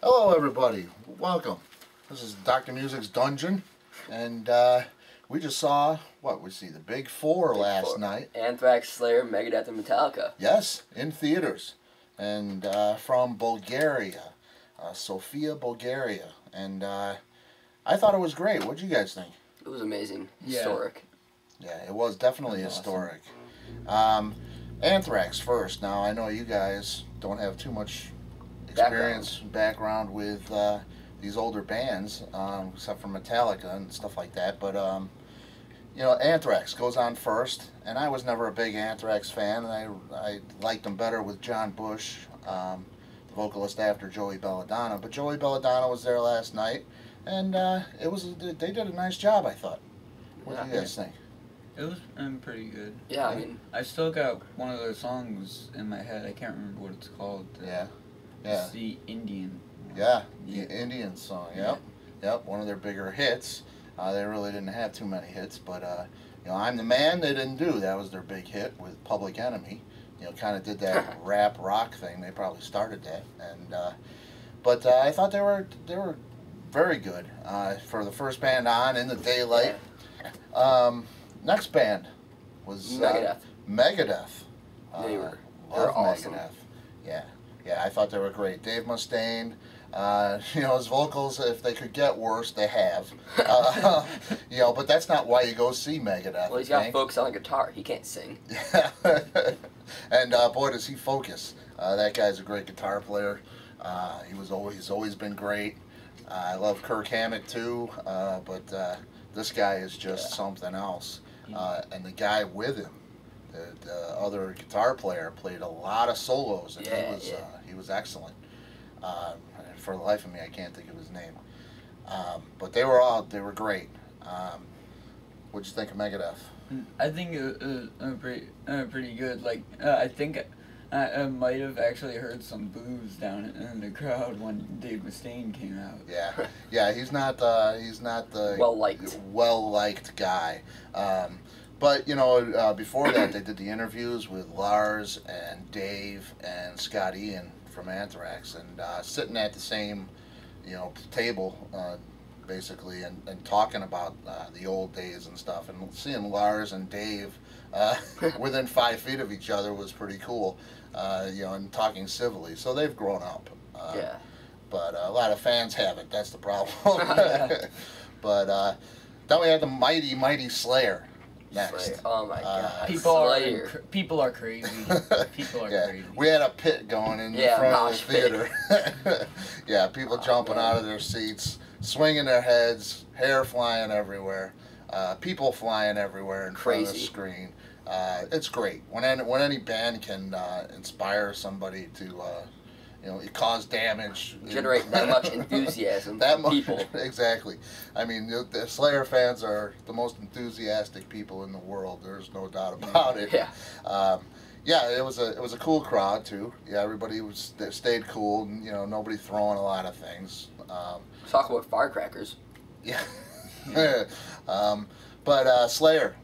Hello everybody, welcome. This is Dr. Music's Dungeon, and we just saw, the Big Four last night. Anthrax, Slayer, Megadeth, and Metallica. Yes, in theaters. And from Bulgaria, Sofia, Bulgaria. And I thought it was great. What did you guys think? It was amazing. Historic. Yeah, it was definitely historic. Awesome. Anthrax first. Now, I know you guys don't have too much background with these older bands, except for Metallica and stuff like that. But you know, Anthrax goes on first, and I was never a big Anthrax fan, and I liked them better with John Bush, the vocalist after Joey Belladonna. But Joey Belladonna was there last night, and they did a nice job, I thought. What do you guys think? It was pretty good. Yeah, I mean, I still got one of their songs in my head. I can't remember what it's called. Yeah. It's the Indian one. Yeah, the Indian song. Yep, one of their bigger hits. They really didn't have too many hits, but you know, I'm the Man they didn't do. That was their big hit with Public Enemy. You know, kind of did that rap rock thing. They probably started that, and but I thought they were very good for the first band on in the daylight. Yeah. Next band was Megadeth. Megadeth. They were awesome. Megadeth. Yeah, I thought they were great. Dave Mustaine, you know, his vocals, if they could get worse, they have. You know, but that's not why you go see Megadeth. Well, he's got to focus on the guitar. He can't sing. Yeah. And boy, does he focus. That guy's a great guitar player. He's always been great. I love Kirk Hammett too, but this guy is just something else. And the guy with him, the other guitar player, played a lot of solos, and he was excellent. For the life of me, I can't think of his name. But they were great. What'd you think of Megadeth? I think it was pretty good. Like I think I might have actually heard some boos down in the crowd when Dave Mustaine came out. Yeah, he's not the well-liked guy. But, you know, before that, they did the interviews with Lars and Dave and Scott Ian from Anthrax, and sitting at the same, you know, table, basically, and talking about the old days and stuff. And seeing Lars and Dave within 5 feet of each other was pretty cool, you know, and talking civilly. So they've grown up. But a lot of fans haven't. That's the problem. But then we had the mighty Slayer. Next. Oh my God! People are crazy. People are crazy. We had a pit going in the front of the theater. Yeah, people jumping out of their seats, swinging their heads, hair flying everywhere, people flying everywhere in front of the screen. It's great when any band can inspire somebody to you know, cause damage, generate that much enthusiasm from people. Exactly. I mean, the Slayer fans are the most enthusiastic people in the world. There's no doubt about it. Yeah, it was a cool crowd too. Yeah, everybody stayed cool, and you know, nobody throwing a lot of things. Talk about firecrackers. Yeah. But Slayer,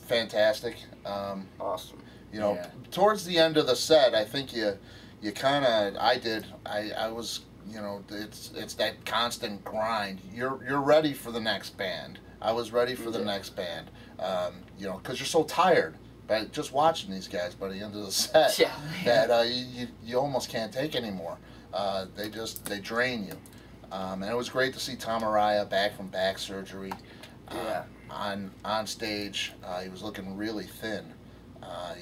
fantastic. Awesome. You know, towards the end of the set, I think you kind of, I was, you know, it's that constant grind. You're ready for the next band. I was ready for the next band, you know, because you're so tired by just watching these guys by the end of the set that you almost can't take anymore. They drain you. And it was great to see Tom Araya back from back surgery. On stage, he was looking really thin.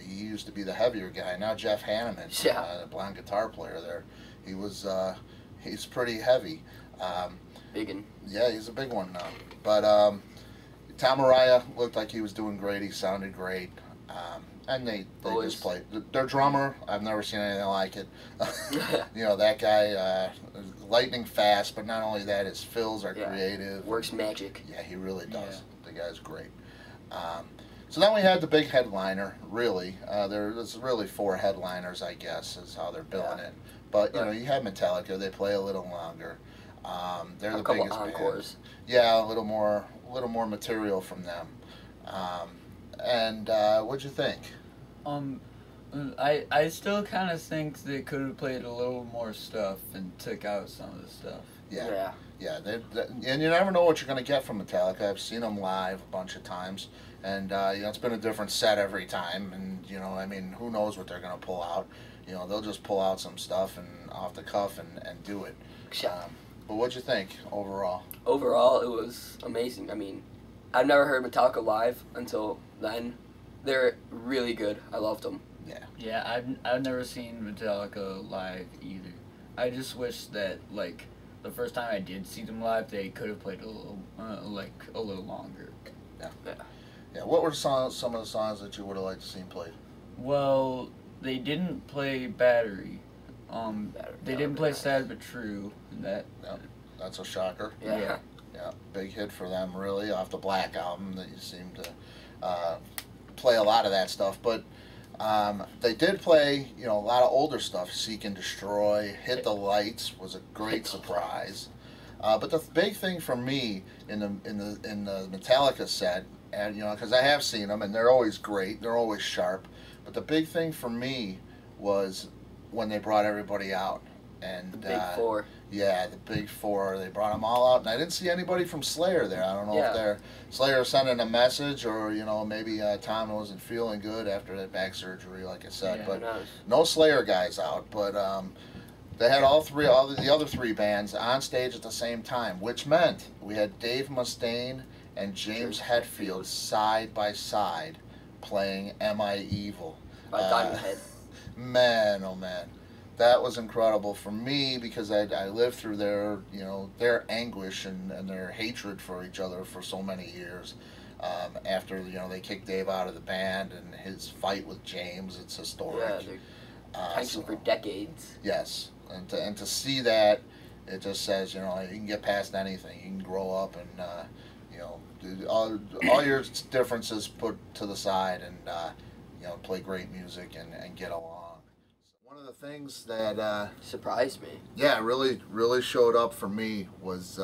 He used to be the heavier guy. Now Jeff Hanneman, the blonde guitar player there, he's pretty heavy. Biggin. Yeah, he's a big one now. But Tom Araya looked like he was doing great. He sounded great. And they just played. Their drummer, I've never seen anything like it. You know, that guy, lightning fast, but not only that, his fills are creative. Works magic. Yeah, he really does. The guy's great. So then we had the big headliner, really. There's really 4 headliners, I guess, is how they're billing it. But, you know, you have Metallica. They play a little longer. They're the biggest encores. band. Yeah, a little more material from them. And what'd you think? I still kind of think they could have played a little more stuff and took out some of the stuff. Yeah. And you never know what you're going to get from Metallica. I've seen them live a bunch of times, and it's been a different set every time. And I mean, who knows what they're going to pull out? They'll just pull out some stuff and off the cuff and do it. But what'd you think overall? Overall, it was amazing. I mean, I've never heard Metallica live until then. They're really good. I loved them. Yeah, I've never seen Metallica live either. I just wish that the first time I did see them live, they could have played a little longer. Yeah. What were some of the songs that you would have liked to see played? Well, they didn't play Battery. They didn't play Sad But True. That's a shocker. Yeah. Big hit for them, really, off the Black album. That you seem to play a lot of that stuff, but they did play, a lot of older stuff. Seek and Destroy, Hit the Lights was a great surprise. But the big thing for me in the Metallica set, and because I have seen them and they're always great, they're always sharp. But the big thing for me was when they brought everybody out. And the Big Four. Yeah, the Big Four. They brought them all out, and I didn't see anybody from Slayer there. I don't know if they're Slayer sending a message, or maybe Tom wasn't feeling good after that back surgery, like I said. But no Slayer guys out. But they had all the other three bands on stage at the same time, which meant we had Dave Mustaine and James Hetfield side by side playing "Am I Evil?" by Diamond Head. Man, oh man. That was incredible for me because I lived through their anguish and their hatred for each other for so many years. After they kicked Dave out of the band and his fight with James, it's historic. Yeah, tension for decades. Yes, and to see that, it just says you can get past anything. You can grow up and all your differences put to the side and play great music and get along. One of the things that surprised me. Yeah, really showed up for me was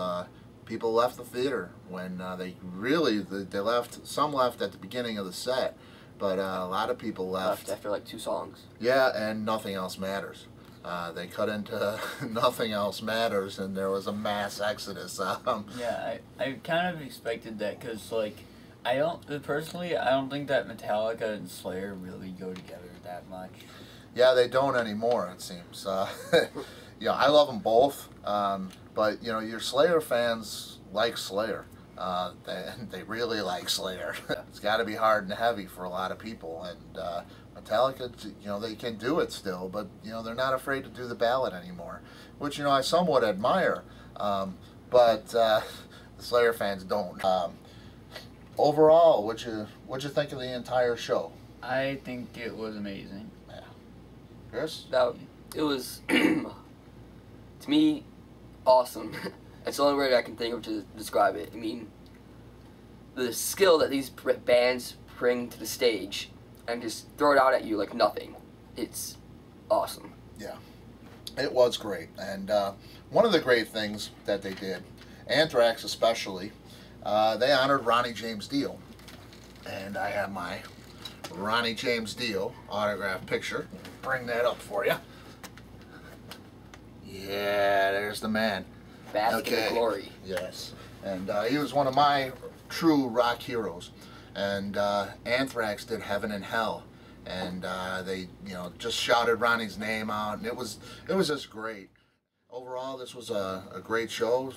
people left the theater when they left. Some left at the beginning of the set, but a lot of people left after 2 songs. Yeah, and Nothing Else Matters. They cut into Nothing Else Matters, and there was a mass exodus. Yeah, I kind of expected that because I don't think that Metallica and Slayer really go together that much. Yeah, they don't anymore, it seems. I love them both, but your Slayer fans like Slayer. They really like Slayer. It's got to be hard and heavy for a lot of people, and Metallica, they can do it still, but they're not afraid to do the ballad anymore, which I somewhat admire, but the Slayer fans don't. Overall, what'd you think of the entire show? I think it was amazing. Chris? It was, to me, awesome. That's the only word I can think of to describe it. I mean, the skill that these bands bring to the stage and just throw it out at you like nothing. It's awesome. Yeah, it was great. And one of the great things that they did, Anthrax especially, they honored Ronnie James Dio. And I have my Ronnie James Dio autograph picture. Bring that up for you. Yeah, there's the man. Bask in glory. Yes. And he was one of my true rock heroes. And Anthrax did Heaven and Hell. And they, just shouted Ronnie's name out. And it was just great. Overall, this was a great show.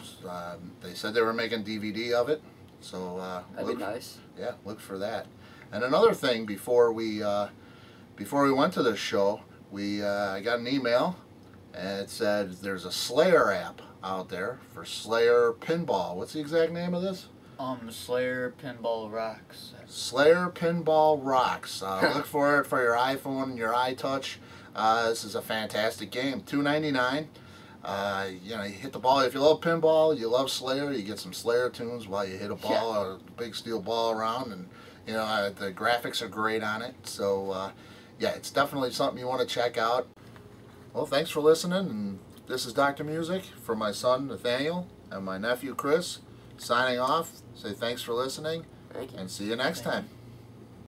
They said they were making DVD of it. So that'd be nice. Yeah, look for that. And another thing, before we went to this show, I got an email, and it said there's a Slayer app out there for Slayer Pinball. What's the exact name of this? Slayer Pinball Rocks. Slayer Pinball Rocks. Look for it for your iPhone and your iTouch. This is a fantastic game. $2.99. You hit the ball. If you love pinball, you love Slayer, you get some Slayer tunes while you hit a ball, a big steel ball around, and the graphics are great on it. So yeah, it's definitely something you want to check out. Well, thanks for listening, and this is Dr. Music for my son Nathaniel and my nephew Chris, signing off. Say thanks for listening, Thank you. and see you next time.